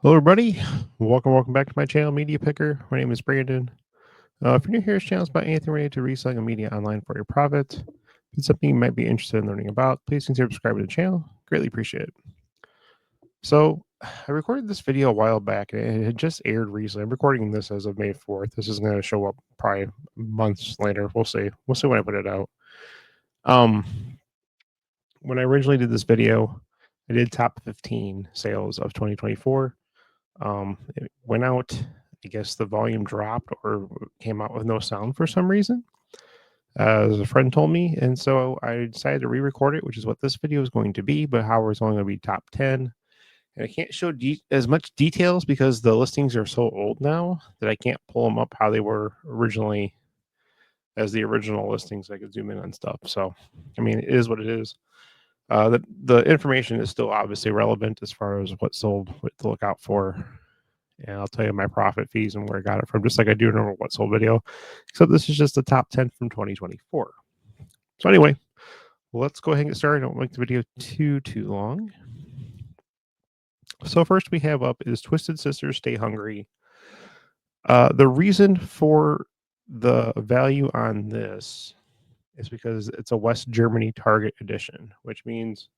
Hello, everybody. Welcome back to my channel, Media Picker. My name is Brandon. If you're new here, this channel is about anything related to reselling media online for your profit. If it's something you might be interested in learning about, please consider subscribing to the channel. Greatly appreciate it. So, I recorded this video a while back, and it had just aired recently. I'm recording this as of May 4th. This is going to show up probably months later. We'll see. We'll see when I put it out. Um, when I originally did this video, I did top 15 sales of 2024. It went out. I guess the volume dropped or came out with no sound for some reason, as a friend told me. And so I decided to re-record it, which is what this video is going to be. But however, it's only going to be top 10. And I can't show as much details because the listings are so old now that I can't pull them up how they were originally as the original listings. I could zoom in on stuff. So, I mean, it is what it is. The information is still obviously relevant as far as what sold, what to look out for, and I'll tell you my profit fees and where I got it from, just like I do in a what sold video. Except this is just the top 10 from 2024. So anyway, let's go ahead and get started. I don't make the video too long. So first we have up is Twisted Sisters Stay Hungry. The reason for the value on this is because it's a West Germany Target edition, which means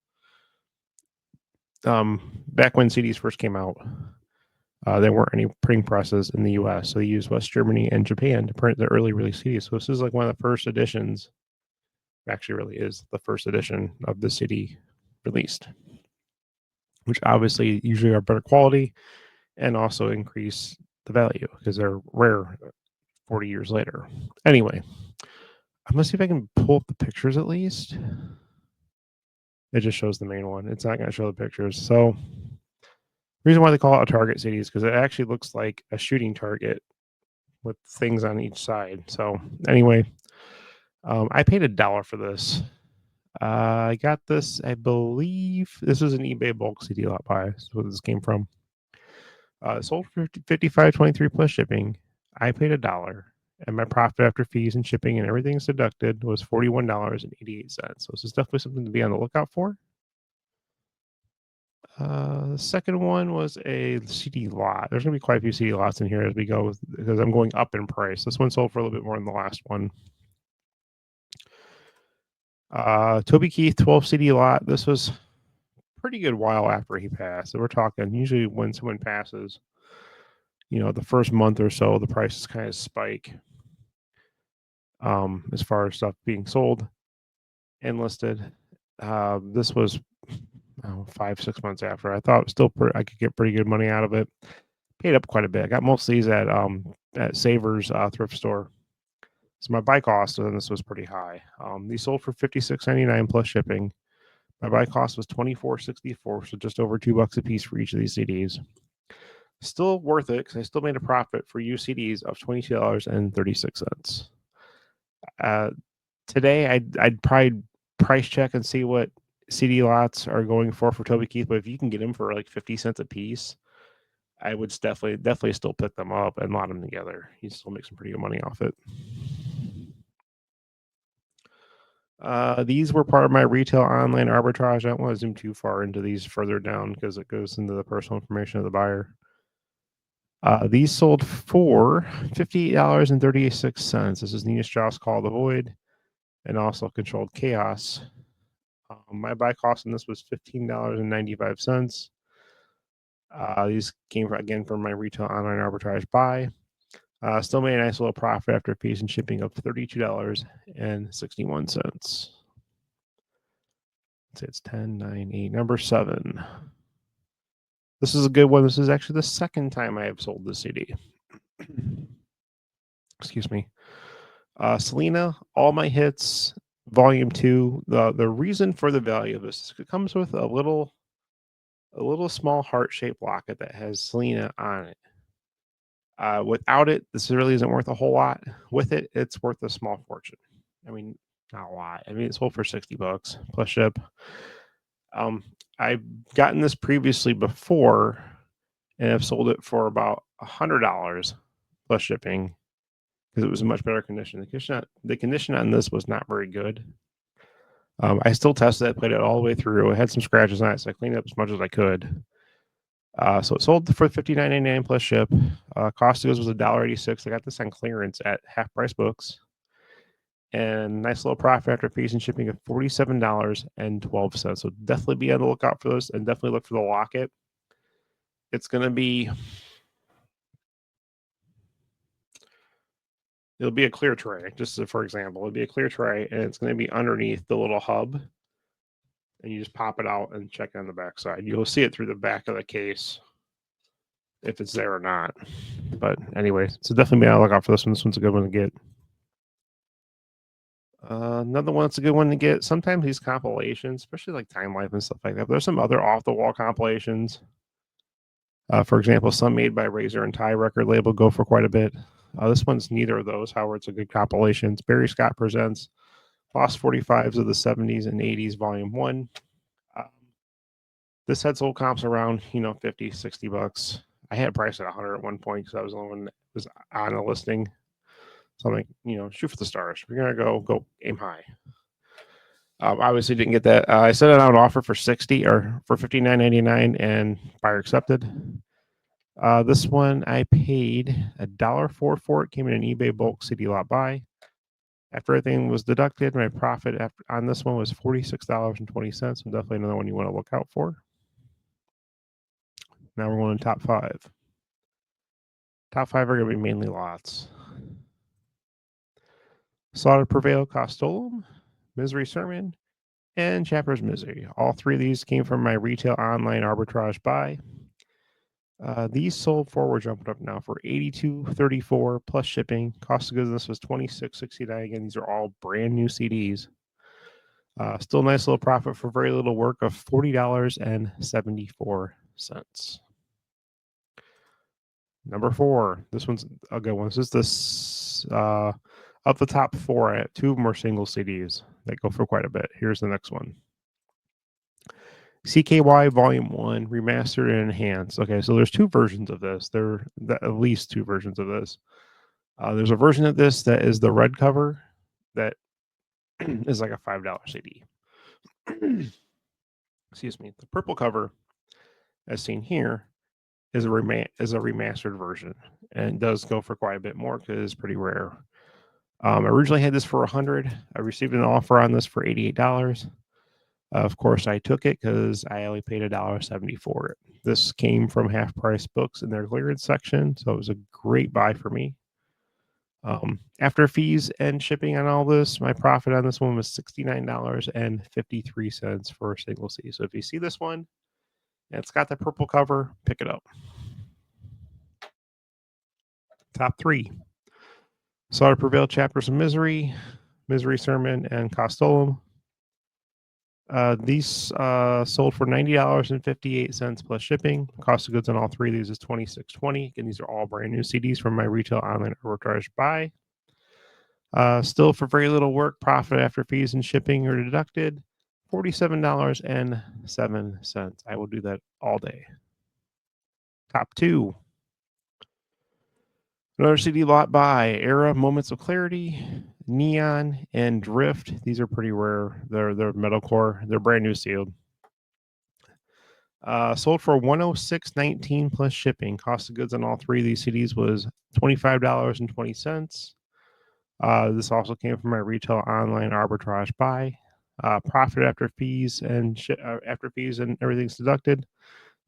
back when CDs first came out, there weren't any printing presses in the US, so they used West Germany and Japan to print the early release CDs. So this is like one of the first editions, actually really is the first edition of the CD released, which obviously usually are better quality and also increase the value because they're rare 40 years later. Anyway, I'm gonna see if I can pull up the pictures at least. It just shows the main one. It's not gonna show the pictures. So reason why they call it a target CD is because it actually looks like a shooting target with things on each side. So anyway, I paid $1 for this. I got this, I believe this is an eBay bulk CD lot buy. That's where this came from. Sold for $55.23 plus shipping. I paid $1, and my profit after fees and shipping and everything's deducted was $41.88. So this is definitely something to be on the lookout for. The second one was a CD lot. There's going to be quite a few CD lots in here as we go because I'm going up in price. This one sold for a little bit more than the last one. Toby Keith 12 CD lot. This was pretty good while after he passed. So we're talking usually when someone passes, the first month or so, the prices kind of spike as far as stuff being sold and listed. This was 5-6 months after. I thought it was still I could get pretty good money out of it. Paid up quite a bit. I got most of these at Savers thrift store. So my buy cost on this was pretty high. These sold for $56.99 plus shipping. My buy cost was $24.64, so just over $2 a piece for each of these CDs. Still worth it because I still made a profit for used CDs of $22.36. Today, I'd probably price check and see what CD lots are going for Toby Keith, but if you can get them for like 50 cents a piece, I would definitely still pick them up and lot them together. You still make some pretty good money off it. These were part of my retail online arbitrage. I don't want to zoom too far into these further down because it goes into the personal information of the buyer. These sold for $58.36. This is Nina Strauss Call the Void and also Controlled Chaos. My buy cost on this was $15.95. These came again from my retail online arbitrage buy. Still made a nice little profit after fees and shipping of $32.61. Say it's 10, 9, 8. Number 7. This is a good one. This is actually the second time I have sold this CD. Excuse me. Selena, All My Hits, Volume 2. The reason for the value of this is it comes with a little small heart-shaped locket that has Selena on it. Without it, this really isn't worth a whole lot. With it, it's worth a small fortune. I mean, not a lot. I mean, it's sold for $60 plus ship. I've gotten this previously before, and I've sold it for about $100 plus shipping because it was in much better condition. The condition on this was not very good. I still tested it, played it all the way through. I had some scratches on it, so I cleaned up as much as I could. So it sold for $59.99 plus ship. Cost of goods was $1.86. I got this on clearance at half price books. And nice little profit after fees and shipping of $47.12. So definitely be on the lookout for this, and definitely look for the locket. It's going to be, it'll be a clear tray, just for example. It'll be a clear tray, and it's going to be underneath the little hub. And you just pop it out and check on the back side. You'll see it through the back of the case if it's there or not. But anyway, so definitely be on the lookout for this one. This one's a good one to get. Another one that's a good one to get. Sometimes these compilations, especially like Time Life and stuff like that, there's some other off the wall compilations. For example, some made by Razor and Tie record label go for quite a bit. This one's neither of those. However, it's a good compilation. It's Barry Scott Presents Lost 45s of the 70s and 80s, Volume 1. This had sold comps around, 50, 60 bucks. I had it priced at 100 at one point because I was the only one that was on a listing. So I'm like, shoot for the stars. We're going to go aim high. Obviously didn't get that. I set it out an offer for 60 or for $59.99 and buyer accepted. This one I paid $1.04 for it. Came in an eBay bulk CD lot buy. After everything was deducted, my profit on this one was $46.20. So definitely another one you want to look out for. Now we're going to top five. Top five are going to be mainly lots. Slaughter Prevail, Costolum, Misery Sermon, and Chapter's Misery. All three of these came from my retail online arbitrage buy. These sold for, we're jumping up now for $82.34 plus shipping. Cost of goods this was $26.69. Again, these are all brand new CDs. Still nice little profit for very little work of $40.74. Number 4. This one's a good one. This is this up the top 4. Two of them are single CDs that go for quite a bit. Here's the next one. CKY Volume 1, Remastered and Enhanced. Okay, so there's two versions of this. There are at least two versions of this. There's a version of this that is the red cover that is like a $5 CD. Excuse me. The purple cover, as seen here, is a remastered version, and does go for quite a bit more because it's pretty rare. I originally had this for $100. I received an offer on this for $88. Of course, I took it because I only paid $1.70 for it. This came from Half Price Books in their clearance section, so it was a great buy for me. After fees and shipping on all this, my profit on this one was $69.53 for a single C. So if you see this one and it's got the purple cover, pick it up. Top 3. Slaughter Prevail, Chapters of Misery, Misery Sermon, and Costolum. These sold for $90.58 plus shipping. Cost of goods on all three of these is $26.20. Again, these are all brand new CDs from my retail online arbitrage buy. Still for very little work, profit after fees and shipping are deducted, $47.07. I will do that all day. Top 2. Another CD lot buy, Era, Moments of Clarity, Neon, and Drift. These are pretty rare. They're metalcore. They're brand new sealed. Sold for $106.19 plus shipping. Cost of goods on all three of these CDs was $25.20. This also came from my retail online arbitrage buy. Profit after fees and everything's deducted,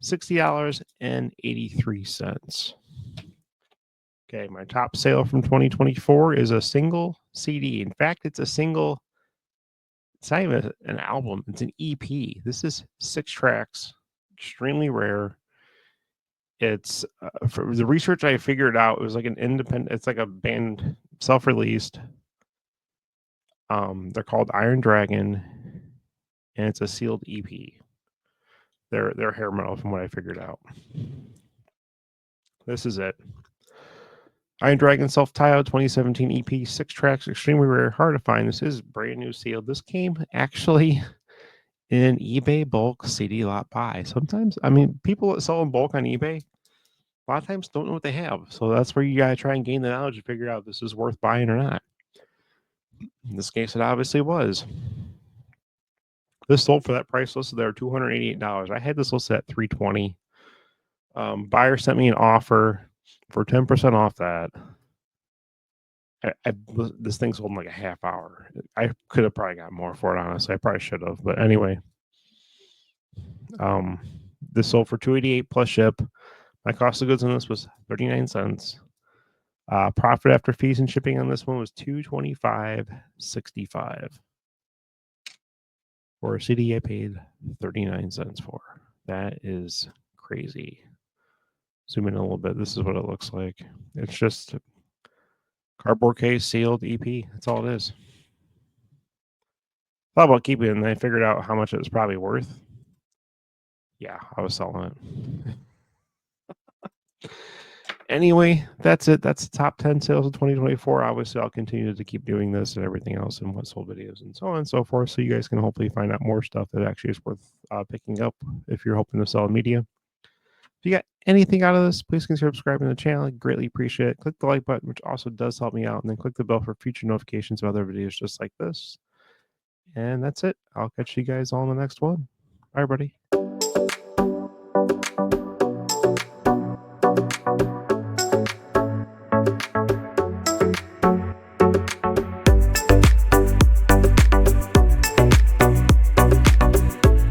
$60.83. Okay, my top sale from 2024 is a single CD. In fact, it's a single. It's not even an album. It's an EP. This is 6 tracks. Extremely rare. It's for the research I figured out, it was like an independent. It's like a band self-released. They're called Iron Dragon, and it's a sealed EP. They're hair metal from what I figured out. This is it. Iron Dragon Self-Titled 2017 EP, 6 tracks, extremely rare, hard to find. This is brand new sealed. This came actually in an eBay bulk CD lot buy. Sometimes, people that sell in bulk on eBay, a lot of times don't know what they have. So that's where you gotta try and gain the knowledge to figure out if this is worth buying or not. In this case, it obviously was. This sold for that price listed there, $288. I had this listed at $320. Buyer sent me an offer for 10% off that. This thing sold in like a half hour. I could have probably got more for it, honestly. I probably should have. But anyway, this sold for $288 plus ship. My cost of goods on this was 39 cents. Profit after fees and shipping on this one was $225.65 for a CD I paid 39 cents for. That is crazy. Zoom in a little bit. This is what it looks like. It's just cardboard case, sealed EP. That's all it is. Thought about keeping it, and I figured out how much it was probably worth. Yeah, I was selling it. Anyway, that's it. That's the top 10 sales of 2024. Obviously, I'll continue to keep doing this and everything else and what sold videos and so on and so forth. So you guys can hopefully find out more stuff that actually is worth picking up if you're hoping to sell media. If you got anything out of this, please consider subscribing to the channel. I greatly appreciate it. Click the like button, which also does help me out. And then click the bell for future notifications of other videos just like this. And that's it. I'll catch you guys all in the next one. Bye, everybody.